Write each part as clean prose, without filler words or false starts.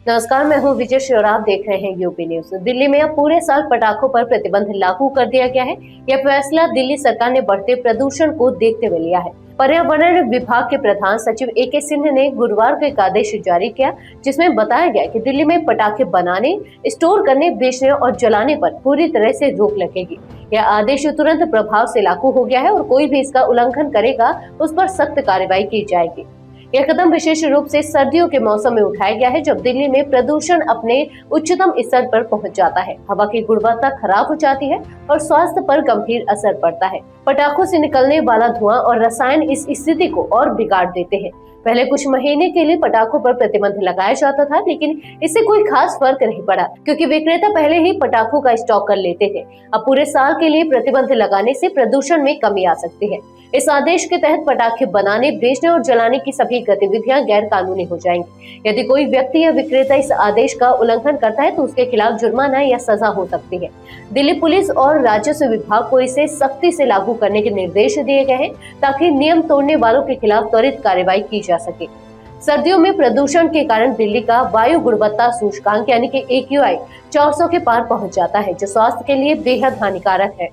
नमस्कार, मैं हूँ विजय श्योर। आप देख रहे हैं यूपी न्यूज। दिल्ली में अब पूरे साल पटाखों पर प्रतिबंध लागू कर दिया गया है। यह फैसला दिल्ली सरकार ने बढ़ते प्रदूषण को देखते हुए लिया है। पर्यावरण विभाग के प्रधान सचिव ए.के. सिंह ने गुरुवार को एक आदेश जारी किया, जिसमें बताया गया कि दिल्ली में पटाखे बनाने, स्टोर करने, बेचने और जलाने पर पूरी तरह से रोक लगेगी। यह आदेश तुरंत प्रभाव से लागू हो गया है और कोई भी इसका उल्लंघन करेगा उस पर सख्त कार्रवाई की जाएगी। यह कदम विशेष रूप से सर्दियों के मौसम में उठाया गया है, जब दिल्ली में प्रदूषण अपने उच्चतम स्तर पर पहुंच जाता है, हवा की गुणवत्ता खराब हो जाती है और स्वास्थ्य पर गंभीर असर पड़ता है। पटाखों से निकलने वाला धुआं और रसायन इस स्थिति को और बिगाड़ देते हैं। पहले कुछ महीने के लिए पटाखों पर प्रतिबंध लगाया जाता था, लेकिन इससे कोई खास फर्क नहीं पड़ा, क्योंकि विक्रेता पहले ही पटाखों का स्टॉक कर लेते थे। अब पूरे साल के लिए प्रतिबंध लगाने से प्रदूषण में कमी आ सकती है। इस आदेश के तहत पटाखे बनाने, बेचने और जलाने की सभी गतिविधियां गैर कानूनी हो जाएंगी। यदि कोई व्यक्ति या विक्रेता इस आदेश का उल्लंघन करता है तो उसके खिलाफ जुर्माना या सजा हो सकती है। दिल्ली पुलिस और राजस्व विभाग को इसे सख्ती से लागू करने के निर्देश दिए गए हैं, ताकि नियम तोड़ने वालों के खिलाफ त्वरित कार्रवाई की जा सके। सर्दियों में प्रदूषण के कारण दिल्ली का वायु गुणवत्ता सूचकांक यानी कि AQI 400 के पार पहुंच जाता है, जो स्वास्थ्य के लिए बेहद हानिकारक है।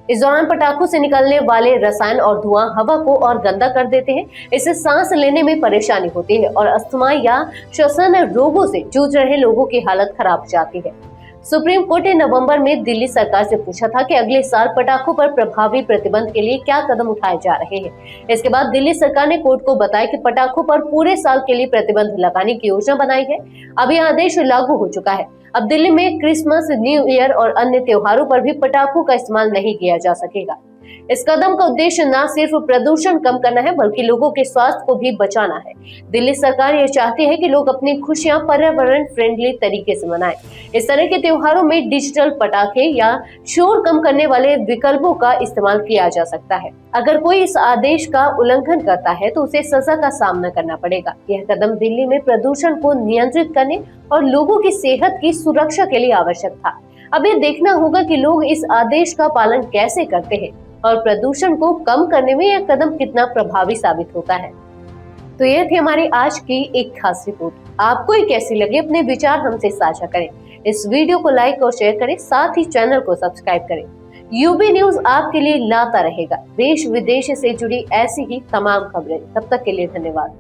इस दौरान पटाखों से निकलने वाले रसायन और धुआं हवा को और गंदा कर देते हैं। इससे सांस लेने में परेशानी होती है और अस्थमा या श्वसन रोगों से जूझ रहे लोगों की हालत खराब हो जाती है। सुप्रीम कोर्ट ने नवंबर में दिल्ली सरकार से पूछा था कि अगले साल पटाखों पर प्रभावी प्रतिबंध के लिए क्या कदम उठाए जा रहे हैं। इसके बाद दिल्ली सरकार ने कोर्ट को बताया कि पटाखों पर पूरे साल के लिए प्रतिबंध लगाने की योजना बनाई है। अब यह आदेश लागू हो चुका है। अब दिल्ली में क्रिसमस, न्यू ईयर और अन्य त्योहारों पर भी पटाखों का इस्तेमाल नहीं किया जा सकेगा। इस कदम का उद्देश्य न सिर्फ प्रदूषण कम करना है, बल्कि लोगों के स्वास्थ्य को भी बचाना है। दिल्ली सरकार ये चाहती है कि लोग अपनी खुशियां पर्यावरण फ्रेंडली तरीके से मनाएं। इस तरह के त्योहारों में डिजिटल पटाखे या शोर कम करने वाले विकल्पों का इस्तेमाल किया जा सकता है। अगर कोई इस आदेश का उल्लंघन करता है तो उसे सजा का सामना करना पड़ेगा। यह कदम दिल्ली में प्रदूषण को नियंत्रित करने और लोगों की सेहत की सुरक्षा के लिए आवश्यक था। अब ये देखना होगा कि लोग इस आदेश का पालन कैसे करते हैं और प्रदूषण को कम करने में यह कदम कितना प्रभावी साबित होता है। तो यह थी हमारी आज की एक खास रिपोर्ट। आपको ये कैसी लगी, अपने विचार हमसे साझा करें। इस वीडियो को लाइक और शेयर करें, साथ ही चैनल को सब्सक्राइब करें। यूबी न्यूज आपके लिए लाता रहेगा देश विदेश से जुड़ी ऐसी ही तमाम खबरें। तब तक के लिए धन्यवाद।